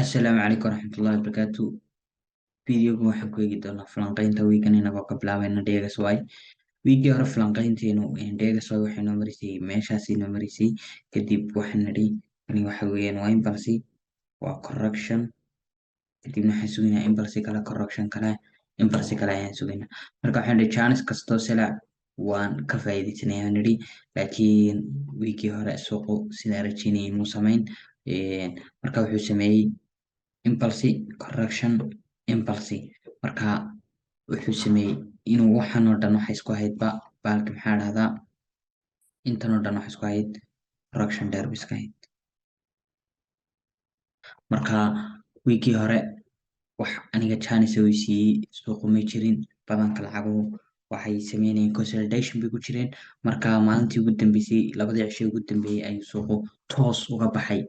Asalaamu calaykum waraxmatullaahi wabarakaatu. Videoga waxaan ku eegi doonaa falanqaynta wiigan inagoo ka bilaabayna Degaswy. Wiigii hore falanqaynteenu Degaswy waxay noo marisay meeshaasi noo marisay kadib waxaan nidhi ani waxa weeyaan waa impulse waa correction kadibna waxaan sugaynaa impulse kale correction kale impulse kale ayaan sugaynaa marka waxaan nidhi chance kastoo sila waan ka faa'iidaysanayaa nidhi laakiin wiigii hore suuqu sidaa rajeynayay muu samayn marka wuxuu sameeyey impulse correction impulse marka wuxuu sameeyey inuu waxan oo dhan waxa isku ahaydba baalka maxaa dhahdaa intan oo dhan waxa isku ahayd correction dheer ba iska ahayd marka wiigii hore wax aniga chance uu siiyey suuqu ma jirin badanka lacaguhu waxay sameynayeen consolidation bay ku jireen marka maalintii ugu dambeysay labadii cisho ugu dambeeyey ayuu suuqu toos uga baxay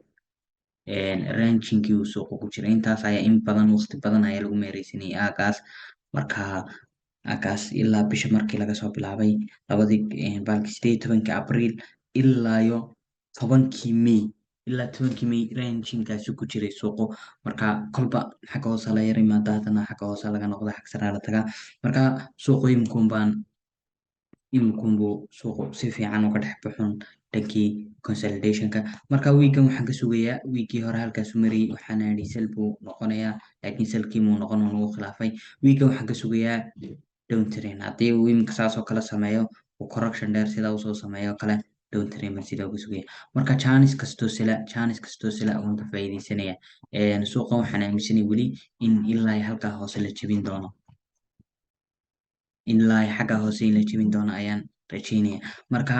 ranchingkii uu suuqa ku jiray intaas ayaa in badan waqti badan ayaa lagu meereysanayay aagaas marka aagaas ilaa bisha markii laga soo bilaabay baalkii 18 abriil ilaayo 10 may ranchingkaasi ku jiray suuqu marka kolba xagga hoose la yar imaada haddana xagga hoose laga noqda xag sare la tagaa marka suuqu iminkuunbuu suuqu si fiican uga dhex baxun dhankii consolidationka marka wiigan waxaan ka sugayaa wiigii hore halkaasu marayay waxaana idhi sel buu noqonayaa laakiin selkii muu noqon oo nagu khilaafay wiigan waxaan ka sugayaa downtrain haddii uu iminka saasoo kale sameeyo uu correction dheer sidaa usoo sameeyo kale downtrain baan sidaa uga sugaya marka chance kastoo sila waan ka faa'iidaysanaya suuqan waxaan aaminsanay weli in ilaa halkaa hoose la jebin doono ilaa xagga hoose in la jebin doono ayaan rajeynaya marka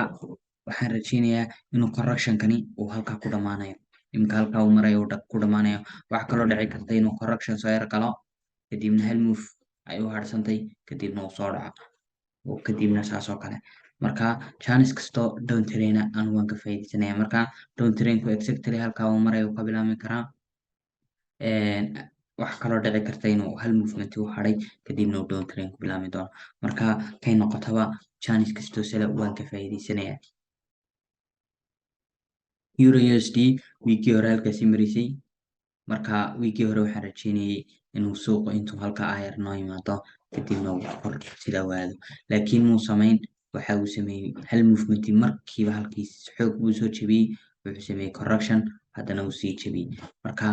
waxaan rajeynayaa inuu correctionkani uu halkaa ku dhammaanayo iminka halkaa uu marayo uu ku dhammaanayo waxaa kaloo dhici karta inuu correction soo yar galo kadibna hal move ay u harsantay kadibna uu soo dhaco oo kadibna saasoo kale marka chance kastoo downtraina anu waan ka faa'iidaysanaya marka downtrainku exactly halkaa uu marayo uu ka bilaabmi karaa wax kaloo dhici karta inuu hal movement u haray kadibna uu downtrain ku bilaabmi doono marka kay noqotaba chance kastoo sila waan ka faa'iidaysanaya euro USD wiigii hore halkaasi marisay marka wiigii hore waxaan rajeynayay inuu suuqu intuu halka ayar noo imaado kadibna uu kor sida waado laakiin muu samayn waxa uu sameeyey hal movement markiiba halkiis xoog buu soo jebiyey wuxuu sameeyey correction haddana uu sii jebiyey marka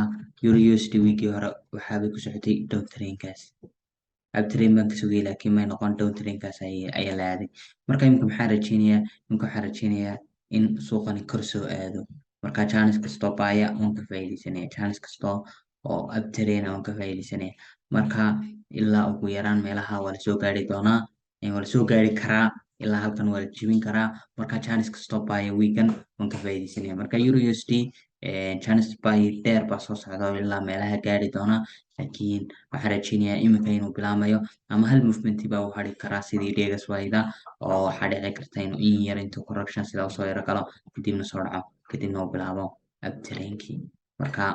euro USD wiigii hore waxaabay ku socotay downtrainkaas uptrain baan ka sugayay laakiin may noqon downtrainkaas ayaa la aaday marka imika waxaan rajeynayaa in suuqani kor soo aado marka chance kastoo baaya waan ka faa'iidaysanaya chance kastoo oo uptraina waan ka faa'iidaysanaya marka ilaa ugu yaraan meelaha waa lasoo gaari doonaa waa lasoo gaari karaa ilaa halkan waa la jebin karaa marka chance kastoo baaya wiigan waan ka faa'iidaysanaya marka euro USD chance buy dheer baa soo socda oo ilaa meelaha gaari doona laakiin waxaan rajeynayaa iminka inuu bilaamayo ama hal movement baa u hari karaa sidii Degaswy-da oo waxaa dhici karta inuu in yar intuu correction sidaa usoo yaro galo kadibna soo dhaco kadibna uu bilaabo uptrainkii marka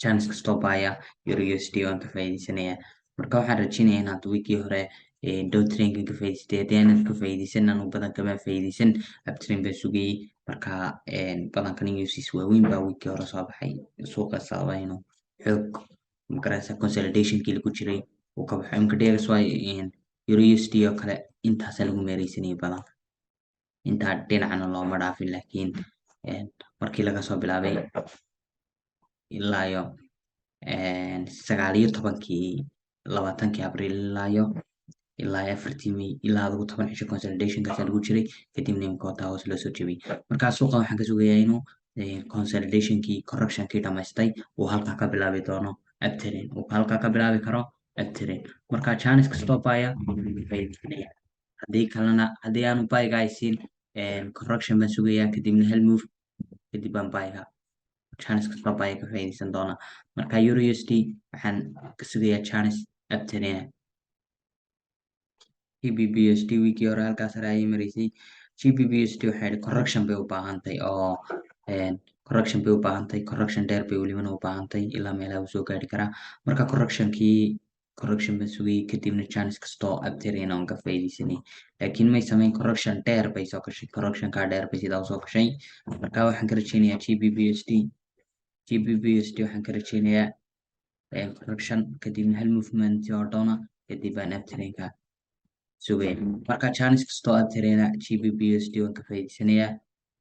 chance kastoo baaya euro USD waan ka faa'iidaysanaya marka waxaan rajeynayaa inaad wiigii hore downtrainkan ka faa'iidaysatay haddii aanad ka faa'iidaysan anu badan kama faa'iidaysan uptrain baan sugayay marka badankan newsiis waaweyn baa wiigii hore soo baxay suuqa sababa inuu xoog magaraysa consolidationkii lagu jiray uu ka baxo imka Degaswy euro USD oo kale intaasaa lagu meereysanayay badan intaa dhinacna looma dhaafin laakiin markii laga soo bilaabay ilaayo 19 abriil ilaa 4 May ilaa 10 cisho consolidationkaas lagu jiray kadibna imka wataa hoos loo soo jebiyey marka suuqa waxaan ka sugayaa inuu consolidationkii correctionkii dhamaystay uu halkaa ka bilaabi doono uptrain uu halkaa ka bilaabi karo uptrain marka chance kastoo baaya haddii kalena haddii aanu buyga haysin correction baan sugayaa kadibna hal move kadib baan buyga chance kastoo baya ka faa'iidaysan doona marka euro USD waxaan ka sugayaa chance uptrain GBP USD wiigii hore halkaas sare ayay mareysay GBP USD waxay idhi correction bay u baahantahay oo correction dheer bay welibana u baahantahay ilaa meelaha uu soo gaari karaa marka correction baan sugayay kadibna chance kastoo uptrain aan ka faa'iidaysanay laakiin may samayn correction dheer bay soo gashay correctionka dheer bay sidaa usoo gashay marka waxaan ka rajeynayaa GBP USD GBPUSD waxaan ka rajeynayaa correction kadibna hal movement oo dhowna kadib aan uptrendka sugaya. Marka chance kastoo uptrendna GBPUSD waan ka faa'iideysanayaa,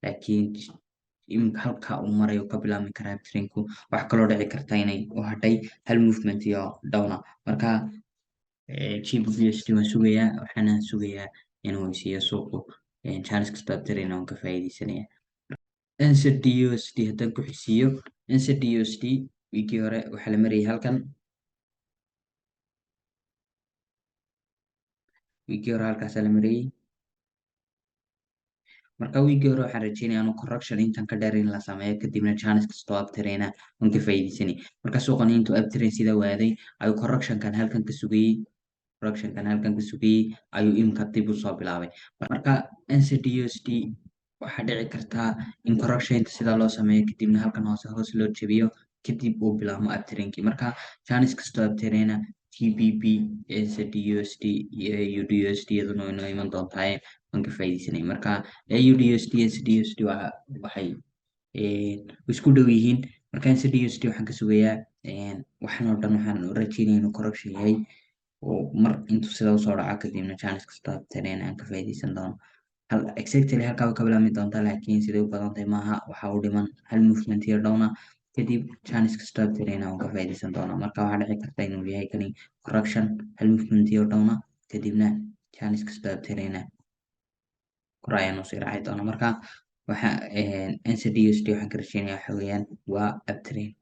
laakiin iminka halka uu marayo ka bilaabmi karaa uptrendku wax kaloo dhici karta inay u hadhay hal movement oo dhowna. Marka GBPUSD waan sugayaa, waxaana sugayaa inuu siiyo suuqu chance kastoo uptrendna waan ka faa'iideysanayaa. NZD/USD haddaan ku xisiiyo, NZD/USD wiigii hore waxaa la marayay halkan, wiigii hore halkaasaa la marayay. Marka wiigii hore waxaan rajeynayaa inuu correction intan ka dheer in la sameeyo kadibna chance kastoo uptrendna waan ka faa'iideysanay. Marka suuqan intuu uptrend sida waaday ayuu correctionkan halkan ka sugayay ayuu iminka dib u soo bilaabay. Marka NZD/USD waxaa dhici kartaa in correctionka sida loo sameeyo kadibna halkan hoos loo jabiyo kadib uu bilaabmo uptrendkii. Marka chance kastoo uptrendna GBP, NZD/USD iyo AUD/USD iyaduna way noo iman doontaa waan ka faa'iideysanay. Marka AUD/USD, NZD/USD waxay isku dhow yihiin. Marka NZD/USD waxaan ka sugayaa waxan oo dhan waxaan rajeynayaa inuu correction yahay oo mar intuu sida usoo dhaco kadibna chance kastoo uptrendna aan ka faa'iideysan doono. Exactly halkaa way ka bilaabmi doontaa, laakiin siday u badan tahay maaha. Waxaa u dhiman hal movement iyo dhowna kadib chance kastoo uptrendna waan ka faa'iideysan doonaa. Marka waxaa dhici karta inuu yahay kani correction hal movement iyo dhowna kadibna chance kastoo uptrendna kor ayaan usii raaci doonaa. Marka waxa NZD/USD waxaan ka rajeynayaa waxa weeyaan waa uptrend.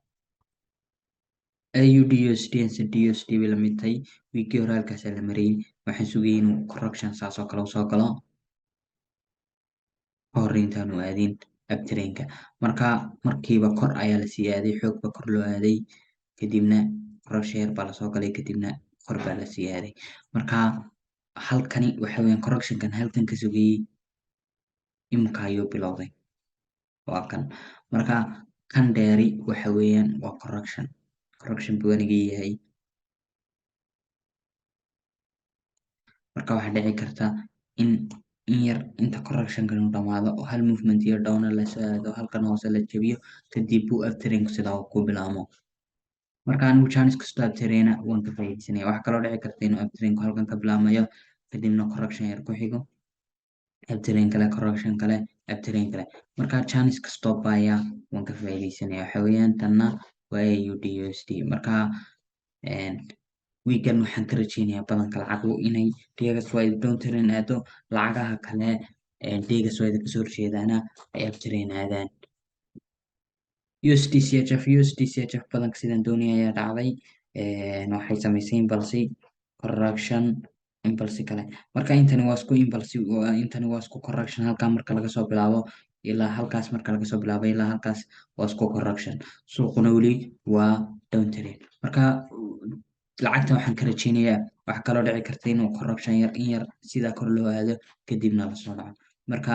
AUD/USD, NZD/USD bay la mid tahay, wiigii hore halkaasaa la marayay. Waxaan sugayay inuu correction saas oo kale usoo galo kahor intaanu aadin uptrendka. Marka markiiba kor ayaa lasii aaday, xoog baa kor loo aaday kadibna correction yar baa lasoo galay kadibna kor baa lasii aaday. Marka halkani waxa weeyaan correctionkan halkan ka sugayay iminka ayuu bilowday, waa kan. Marka kan dheeri waxa weeyaan waa correction buu aniga yahay. Marka waxaa dhici karta in yar inta correctionkan uu dhamaado oo hal movement iyo dhowna lasoo aado halkan hoose la jabiyo kadib uu uptrendku sidaa ku bilaabmo. Marka anigu chance kastoo uptrendna waan ka faa'iideysanaya. Waxaa kaloo dhici karta inuu uptrendku halkan ka bilaabmayo kadibna correction yar ku xigo, uptrend kale, correction kale, uptrend kale. Marka chance kastoo baya waan ka faa'iideysanaya. Waxa weeyaan tanna waa AUD/USD. Marka wiigan waxaan ka rajeynayaa badanka lacagu inay DXY downtrend aado, lacagaha kale DXY kasoo horjeedaana ay uptrend aadaan. USD/CHF badanka sidaan doonaya ayaa dhacday, waxay samaysay impulse correction impulse kale. Marka intani waa isku impulse, intani waa isku correction halkaa marka laga soo bilaabo ilaa halkaas marka laga soo bilaabo ilaa halkaas waa isku correction. Suuquna weli waa downtrend. Marka lacagta waxaan ka rajeynayaa waxa kaloo dhici karta inuu correction yar in yar sidaa kor loo aado kadibna lasoo dhaco. Marka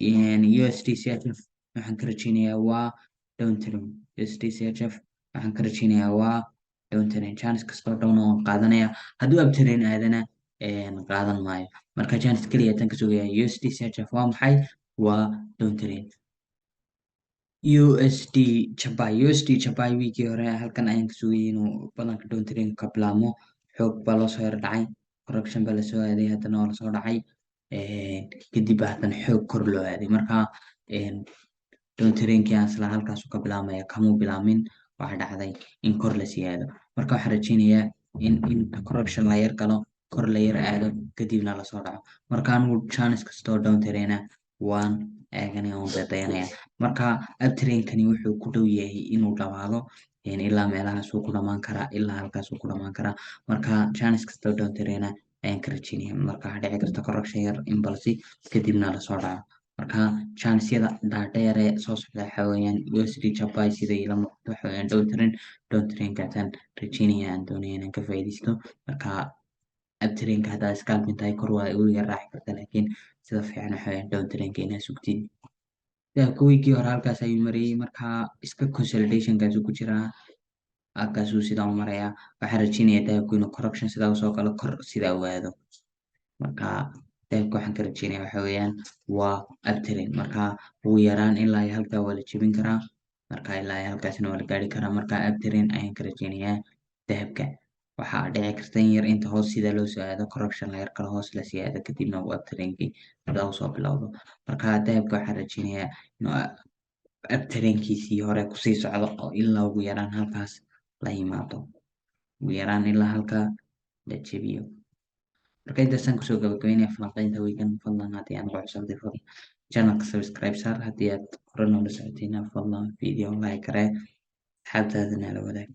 USD/CHF waxaan ka rajeynayaa waa downtrend. USD/CHF waxaan ka rajeynayaa waa downtrend. Chance kastoo dhowna waan qaadanayaa, hadduu uptrend aadana qaadan maayo. Marka chance kaliya tan ka sugayaa USD/CHF waa maxay? Waa downtrend. USD/JPY wiigii hore halkan ayaan ka sugayay inuu badanka downtrend ka bilaabmo. Xoog baa loo soo yar dhacay, correction baa lasoo aaday, haddana waa lasoo dhacay kadib baa haddana xoog kor loo aaday. Marka downtrendkii aan isla halkaasuu ka bilaabmaya kamuu bilaabmin, waxaa dhacday in kor lasii aado. Marka waxaan rajeynayaa in correction la yar galo, kor la yar aado kadibna lasoo dhaco. Marka anigu chance kastoo downtrendna waan eeganaya waan daydayanaya. Marka uptrendkani wuxuu ku dhow yahay inuu dhamaado ilaa meelahaasuu ku dhamaan karaa, ilaa halkaasuu ku dhamaan karaa. Marka chance kastoo downtrendna ayaan ka rajeynaya. Marka waxaa dhici karta correction yar impulse kadibna lasoo dhaco. Marka chance-yada dhaadheer ee soo socda waxa weeyaan USD/JPY sida ila muuqato waxa weeyaan downtrendkaasaan rajeynaya aan doonaya inaan ka faa'iideysto. Marka uptrendka haddaad scalping tahay kor waa igu yar raaci kartaa, laakiin sida fiican waxa weeyaan downtrendka inaad sugtid. Wiigii hore halkaas ayuu marayay, marka iska consolidationkaasuu ku jiraa, halkaasuu sidaa u marayaa. Waxaan rajeynayaa dahabku inuu correction sidaa usoo galo, kor sidaa u aado. Marka dahabka waxaan ka rajeynayaa waxa weeyaan waa uptrend. Marka ugu yaraan ilaa halkaa waa la jebin karaa marka ilaa halkaasna waa la gaari karaa. Marka uptrend ayaan ka rajeynayaa dahabka. Waxaa dhici karta in yar inta hoos sida loo soo aado correction la yar kala hoos la sii aado kadibna uu uptrendkii sidaa usoo bilowdo. Marka dahabka waxaan rajeynayaa inuu uptrendkiisii hore kusii socdo oo ilaa ugu yaraan halkaas la yimaado, ugu yaraan ilaa halkaa la jebiyo. Marka intaasaan kusoo gabagabeynaya falanqeynta weekend. Fadlan haddii aan ugu cusubtay fadlan channelka subscribe saar, haddii aad hore noola socotayna fadlan video like garee, asxaabtaadana la wadaag.